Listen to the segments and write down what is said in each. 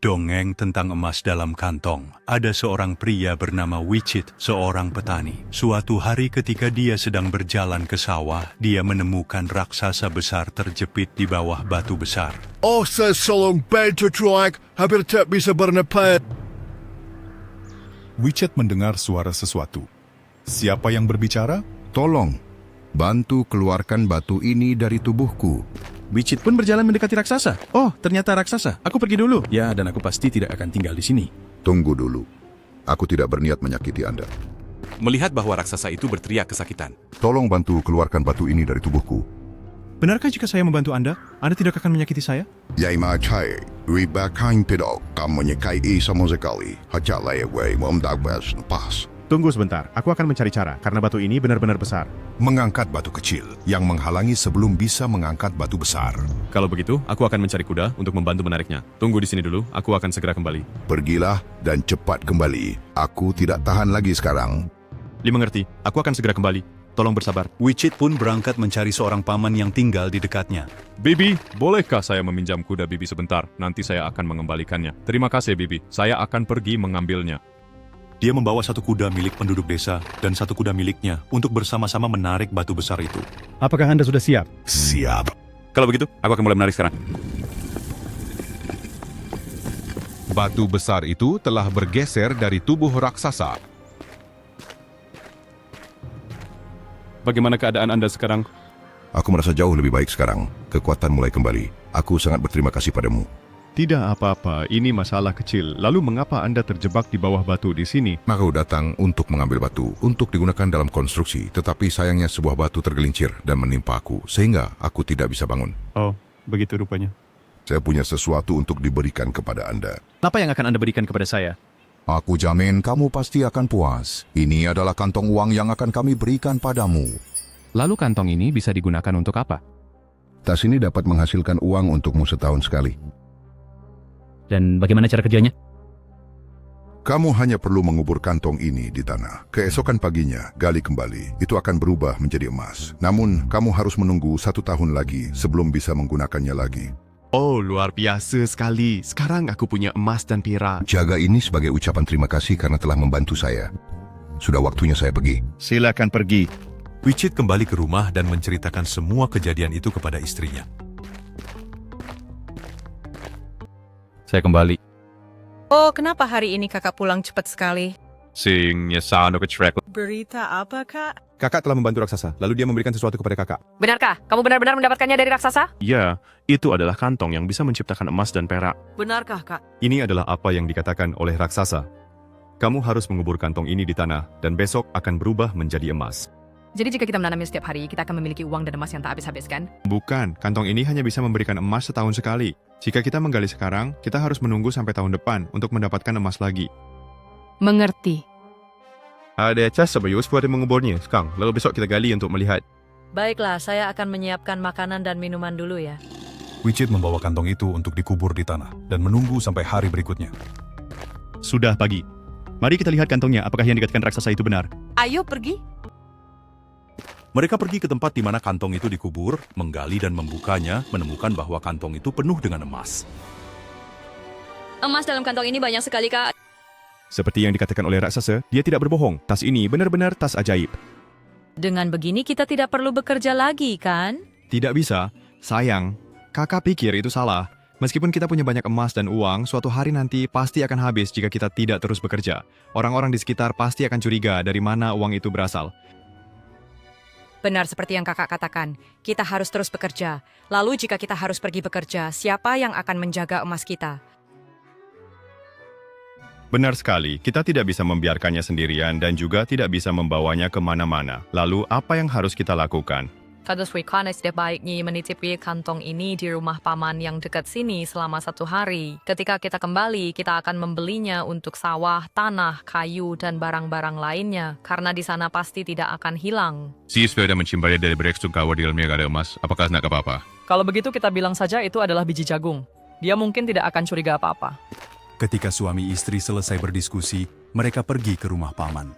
Dongeng tentang emas dalam kantong. Ada seorang pria bernama Wicit, seorang petani. Suatu hari ketika dia sedang berjalan ke sawah, dia menemukan raksasa besar terjepit di bawah batu besar. Oh, saya selalu bantu truk, hampir tak bisa bernapas. Wicit mendengar suara sesuatu. Siapa yang berbicara? Tolong, bantu keluarkan batu ini dari tubuhku. Wicit pun berjalan mendekati raksasa. Oh, ternyata raksasa. Aku pergi dulu. Ya, dan aku pasti tidak akan tinggal di sini. Tunggu dulu. Aku tidak berniat menyakiti Anda. Melihat bahwa raksasa itu berteriak kesakitan. Tolong bantu keluarkan batu ini dari tubuhku. Benarkah jika saya membantu Anda tidak akan menyakiti saya? Yai macai, ribakain pedok, kamu menyekai sama sekali. Hanya lewat memdagbas pas. Tunggu sebentar, aku akan mencari cara, karena batu ini benar-benar besar. Mengangkat batu kecil yang menghalangi sebelum bisa mengangkat batu besar. Kalau begitu, aku akan mencari kuda untuk membantu menariknya. Tunggu di sini dulu, aku akan segera kembali. Pergilah dan cepat kembali. Aku tidak tahan lagi sekarang. Mengerti, aku akan segera kembali. Tolong bersabar. Wicit pun berangkat mencari seorang paman yang tinggal di dekatnya. Bibi, bolehkah saya meminjam kuda Bibi sebentar? Nanti saya akan mengembalikannya. Terima kasih, Bibi. Saya akan pergi mengambilnya. Dia membawa satu kuda milik penduduk desa dan satu kuda miliknya untuk bersama-sama menarik batu besar itu. Apakah Anda sudah siap? Siap. Kalau begitu, aku akan mulai menarik sekarang. Batu besar itu telah bergeser dari tubuh raksasa. Bagaimana keadaan Anda sekarang? Aku merasa jauh lebih baik sekarang. Kekuatan mulai kembali. Aku sangat berterima kasih padamu. Tidak apa-apa, ini masalah kecil. Lalu mengapa Anda terjebak di bawah batu di sini? Aku datang untuk mengambil batu, untuk digunakan dalam konstruksi, tetapi sayangnya sebuah batu tergelincir dan menimpa aku, sehingga aku tidak bisa bangun. Oh, begitu rupanya. Saya punya sesuatu untuk diberikan kepada Anda. Apa yang akan Anda berikan kepada saya? Aku jamin kamu pasti akan puas. Ini adalah kantong uang yang akan kami berikan padamu. Lalu kantong ini bisa digunakan untuk apa? Tas ini dapat menghasilkan uang untukmu setahun sekali. Dan bagaimana cara kerjanya? Kamu hanya perlu mengubur kantong ini di tanah. Keesokan paginya, gali kembali. Itu akan berubah menjadi emas. Namun, kamu harus menunggu 1 tahun lagi sebelum bisa menggunakannya lagi. Oh, luar biasa sekali. Sekarang aku punya emas dan perak. Jaga ini sebagai ucapan terima kasih karena telah membantu saya. Sudah waktunya saya pergi. Silakan pergi. Wicit kembali ke rumah dan menceritakan semua kejadian itu kepada istrinya. Saya kembali. Oh, kenapa hari ini kakak pulang cepat sekali? Berita apa, Kak? Kakak telah membantu raksasa, lalu dia memberikan sesuatu kepada kakak. Benarkah? Kamu benar-benar mendapatkannya dari raksasa? Ya, itu adalah kantong yang bisa menciptakan emas dan perak. Benarkah, Kak? Ini adalah apa yang dikatakan oleh raksasa. Kamu harus mengubur kantong ini di tanah, dan besok akan berubah menjadi emas. Jadi jika kita menanamnya setiap hari, kita akan memiliki uang dan emas yang tak habis-habis, kan? Bukan, kantong ini hanya bisa memberikan emas setahun sekali. Jika kita menggali sekarang, kita harus menunggu sampai tahun depan untuk mendapatkan emas lagi. Mengerti. Ada cas sebayus buat menguburnya sekarang, lalu besok kita gali untuk melihat. Baiklah, saya akan menyiapkan makanan dan minuman dulu ya. Wicit membawa kantong itu untuk dikubur di tanah dan menunggu sampai hari berikutnya. Sudah pagi. Mari kita lihat kantongnya, apakah yang dikatakan raksasa itu benar. Ayo pergi. Mereka pergi ke tempat di mana kantong itu dikubur, menggali dan membukanya, menemukan bahwa kantong itu penuh dengan emas. Emas dalam kantong ini banyak sekali, Kak. Seperti yang dikatakan oleh raksasa, dia tidak berbohong. Tas ini benar-benar tas ajaib. Dengan begini kita tidak perlu bekerja lagi, kan? Tidak bisa. Sayang, kakak pikir itu salah. Meskipun kita punya banyak emas dan uang, suatu hari nanti pasti akan habis jika kita tidak terus bekerja. Orang-orang di sekitar pasti akan curiga dari mana uang itu berasal. Benar seperti yang kakak katakan, kita harus terus bekerja. Lalu jika kita harus pergi bekerja, siapa yang akan menjaga emas kita? Benar sekali, kita tidak bisa membiarkannya sendirian dan juga tidak bisa membawanya kemana-mana. Lalu, apa yang harus kita lakukan? Kado Srikana sebaiknya menitipi kantong ini di rumah paman yang dekat sini selama 1 hari. Ketika kita kembali, kita akan membelinya untuk sawah, tanah, kayu, dan barang-barang lainnya. Karena di sana pasti tidak akan hilang. Si sepeda mencimbali dari brekstuk kawat di dalamnya ada emas. Apakah nak apa-apa? Kalau begitu kita bilang saja itu adalah biji jagung. Dia mungkin tidak akan curiga apa-apa. Ketika suami istri selesai berdiskusi, mereka pergi ke rumah paman.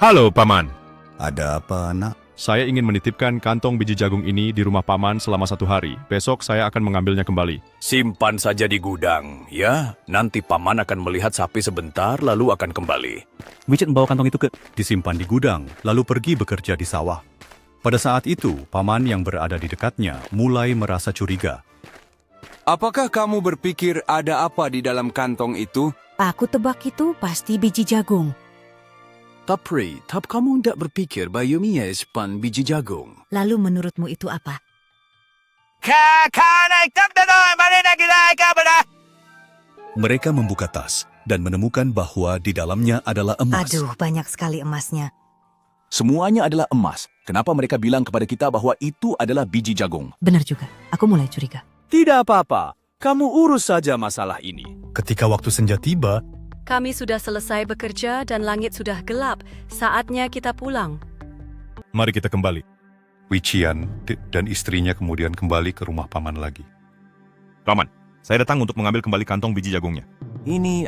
Halo, Paman. Ada apa, anak? Saya ingin menitipkan kantong biji jagung ini di rumah paman selama 1 hari. Besok saya akan mengambilnya kembali. Simpan saja di gudang, ya. Nanti paman akan melihat sapi sebentar, lalu akan kembali. Wichet membawa kantong itu ke... Disimpan di gudang, lalu pergi bekerja di sawah. Pada saat itu, paman yang berada di dekatnya mulai merasa curiga. Apakah kamu berpikir ada apa di dalam kantong itu? Aku tebak itu pasti biji jagung. Tapi kamu tidak berpikir Bayumiya sepan biji jagung? Lalu menurutmu itu apa? Mereka membuka tas dan menemukan bahwa di dalamnya adalah emas. Aduh, banyak sekali emasnya. Semuanya adalah emas. Kenapa mereka bilang kepada kita bahwa itu adalah biji jagung? Benar juga, aku mulai curiga. Tidak apa-apa, kamu urus saja masalah ini. Ketika waktu senja tiba, Kami sudah selesai bekerja dan langit sudah gelap. Saatnya kita pulang. Mari kita kembali. Wichian dan istrinya kemudian kembali ke rumah paman lagi. Paman, saya datang untuk mengambil kembali kantong biji jagungnya. ini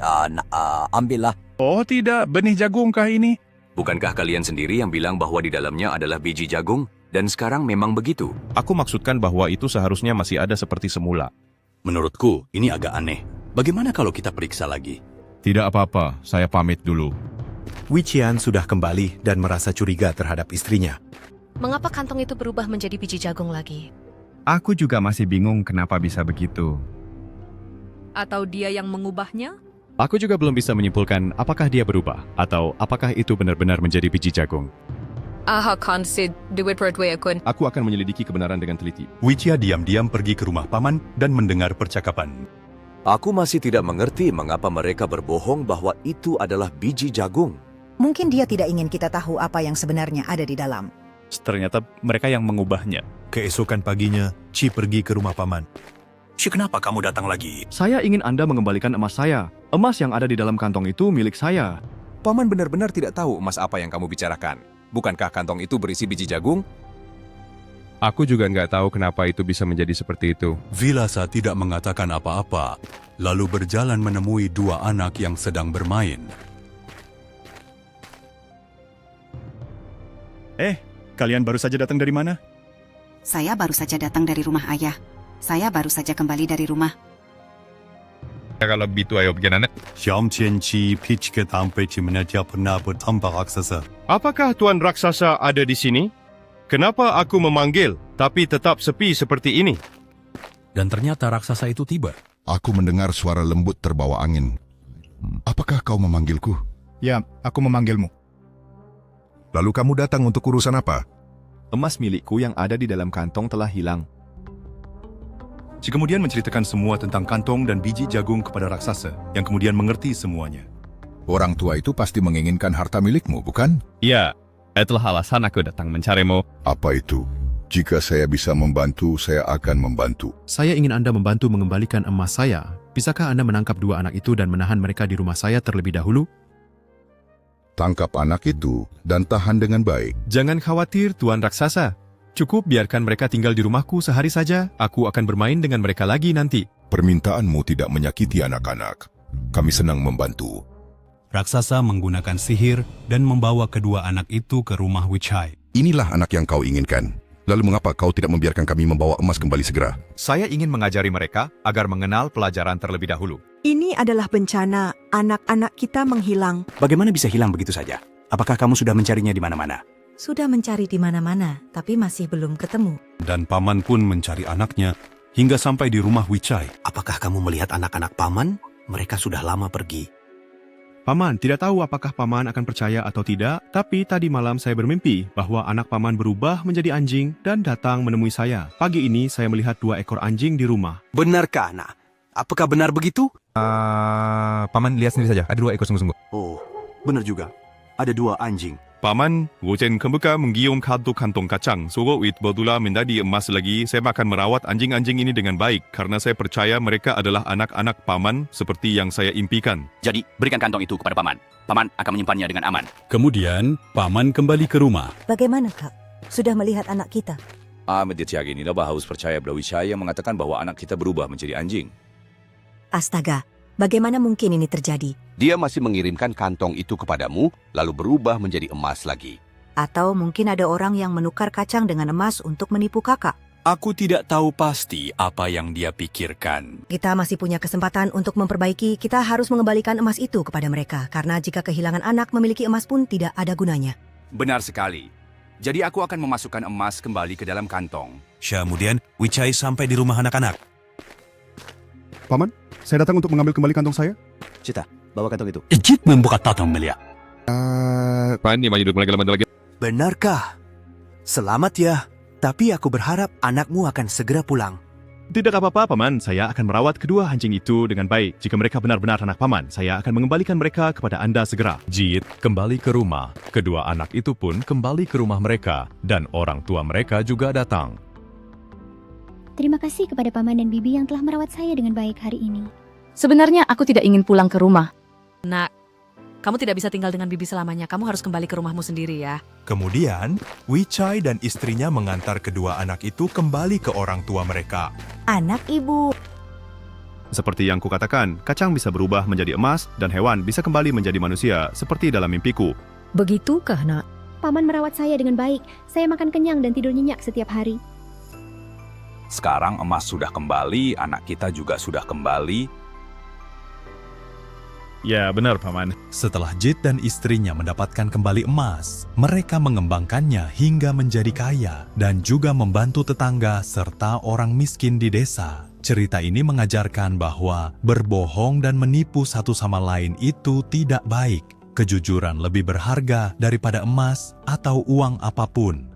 ambillah. Oh tidak, benih jagungkah ini? Bukankah kalian sendiri yang bilang bahwa di dalamnya adalah biji jagung? Dan sekarang memang begitu. Aku maksudkan bahwa itu seharusnya masih ada seperti semula. Menurutku, ini agak aneh. Bagaimana kalau kita periksa lagi? Tidak apa-apa, saya pamit dulu. Wichian sudah kembali dan merasa curiga terhadap istrinya. Mengapa kantong itu berubah menjadi biji jagung lagi? Aku juga masih bingung kenapa bisa begitu. Atau dia yang mengubahnya? Aku juga belum bisa menyimpulkan apakah dia berubah atau apakah itu benar-benar menjadi biji jagung. Aku akan menyelidiki kebenaran dengan teliti. Wichia diam-diam pergi ke rumah paman dan mendengar percakapan. Aku masih tidak mengerti mengapa mereka berbohong bahwa itu adalah biji jagung. Mungkin dia tidak ingin kita tahu apa yang sebenarnya ada di dalam. Ternyata mereka yang mengubahnya. Keesokan paginya, Chi pergi ke rumah paman. Chi, kenapa kamu datang lagi? Saya ingin Anda mengembalikan emas saya. Emas yang ada di dalam kantong itu milik saya. Paman benar-benar tidak tahu emas apa yang kamu bicarakan. Bukankah kantong itu berisi biji jagung? Aku juga nggak tahu kenapa itu bisa menjadi seperti itu. Vilasa tidak mengatakan apa-apa, lalu berjalan menemui 2 anak yang sedang bermain. Kalian baru saja datang dari mana? Saya baru saja datang dari rumah ayah. Saya baru saja kembali dari rumah. Kalau begitu ayo bagaimana? Xiamqianqi pichket ampe cimenetya pernah bertambah raksasa. Apakah Tuan Raksasa ada di sini? Kenapa aku memanggil, tapi tetap sepi seperti ini? Dan ternyata raksasa itu tiba. Aku mendengar suara lembut terbawa angin. Apakah kau memanggilku? Ya, aku memanggilmu. Lalu kamu datang untuk urusan apa? Emas milikku yang ada di dalam kantong telah hilang. Si kemudian menceritakan semua tentang kantong dan biji jagung kepada raksasa, yang kemudian mengerti semuanya. Orang tua itu pasti menginginkan harta milikmu, bukan? Ya, itulah alasan aku datang mencarimu. Apa itu? Jika saya bisa membantu, saya akan membantu. Saya ingin Anda membantu mengembalikan emas saya. Bisakah Anda menangkap 2 anak itu dan menahan mereka di rumah saya terlebih dahulu? Tangkap anak itu dan tahan dengan baik. Jangan khawatir, Tuan Raksasa. Cukup biarkan mereka tinggal di rumahku sehari saja. Aku akan bermain dengan mereka lagi nanti. Permintaanmu tidak menyakiti anak-anak. Kami senang membantu. Raksasa menggunakan sihir dan membawa kedua anak itu ke rumah Wichai. Inilah anak yang kau inginkan. Lalu mengapa kau tidak membiarkan kami membawa emas kembali segera? Saya ingin mengajari mereka agar mengenal pelajaran terlebih dahulu. Ini adalah bencana. Anak-anak kita menghilang. Bagaimana bisa hilang begitu saja? Apakah kamu sudah mencarinya di mana-mana? Sudah mencari di mana-mana, tapi masih belum ketemu. Dan paman pun mencari anaknya hingga sampai di rumah Wichai. Apakah kamu melihat anak-anak paman? Mereka sudah lama pergi. Paman, tidak tahu apakah Paman akan percaya atau tidak, tapi tadi malam saya bermimpi bahwa anak Paman berubah menjadi anjing dan datang menemui saya. Pagi ini saya melihat 2 ekor anjing di rumah. Benarkah, nak? Apakah benar begitu? Paman lihat sendiri saja, ada 2 ekor sungguh-sungguh. Oh, benar juga. Ada 2 anjing. Paman, Wojen kemuka menggium kantong kacang. Suruh it berdula menjadi emas lagi. Saya akan merawat anjing-anjing ini dengan baik karena saya percaya mereka adalah anak-anak Paman seperti yang saya impikan. Jadi, berikan kantong itu kepada paman. Paman akan menyimpannya dengan aman. Kemudian, paman kembali ke rumah. Bagaimana, Kak? Sudah melihat anak kita? Ini harus percaya bahwa saya mengatakan bahwa anak kita berubah menjadi anjing. Astaga, bagaimana mungkin ini terjadi? Dia masih mengirimkan kantong itu kepadamu, lalu berubah menjadi emas lagi. Atau mungkin ada orang yang menukar kacang dengan emas untuk menipu kakak. Aku tidak tahu pasti apa yang dia pikirkan. Kita masih punya kesempatan untuk memperbaiki. Kita harus mengembalikan emas itu kepada mereka. Karena jika kehilangan anak, memiliki emas pun tidak ada gunanya. Benar sekali. Jadi aku akan memasukkan emas kembali ke dalam kantong. Kemudian, Wichai sampai di rumah anak-anak. Paman, saya datang untuk mengambil kembali kantong saya. Cita, bawa kantong itu. Jit membuka kantong Melia. Pani maju lagi. Benarkah? Selamat ya. Tapi aku berharap anakmu akan segera pulang. Tidak apa-apa, Paman. Saya akan merawat kedua anjing itu dengan baik. Jika mereka benar-benar anak Paman, saya akan mengembalikan mereka kepada Anda segera. Jit kembali ke rumah. Kedua anak itu pun kembali ke rumah mereka. Dan orang tua mereka juga datang. Terima kasih kepada Paman dan Bibi yang telah merawat saya dengan baik hari ini. Sebenarnya aku tidak ingin pulang ke rumah. Nak, kamu tidak bisa tinggal dengan Bibi selamanya. Kamu harus kembali ke rumahmu sendiri ya. Kemudian, Wichai dan istrinya mengantar kedua anak itu kembali ke orang tua mereka. Anak ibu. Seperti yang kukatakan, kacang bisa berubah menjadi emas dan hewan bisa kembali menjadi manusia seperti dalam mimpiku. Begitukah, nak? Paman merawat saya dengan baik. Saya makan kenyang dan tidur nyenyak setiap hari. Sekarang emas sudah kembali, anak kita juga sudah kembali. Ya, benar, Paman. Setelah Jit dan istrinya mendapatkan kembali emas, mereka mengembangkannya hingga menjadi kaya dan juga membantu tetangga serta orang miskin di desa. Cerita ini mengajarkan bahwa berbohong dan menipu satu sama lain itu tidak baik. Kejujuran lebih berharga daripada emas atau uang apapun.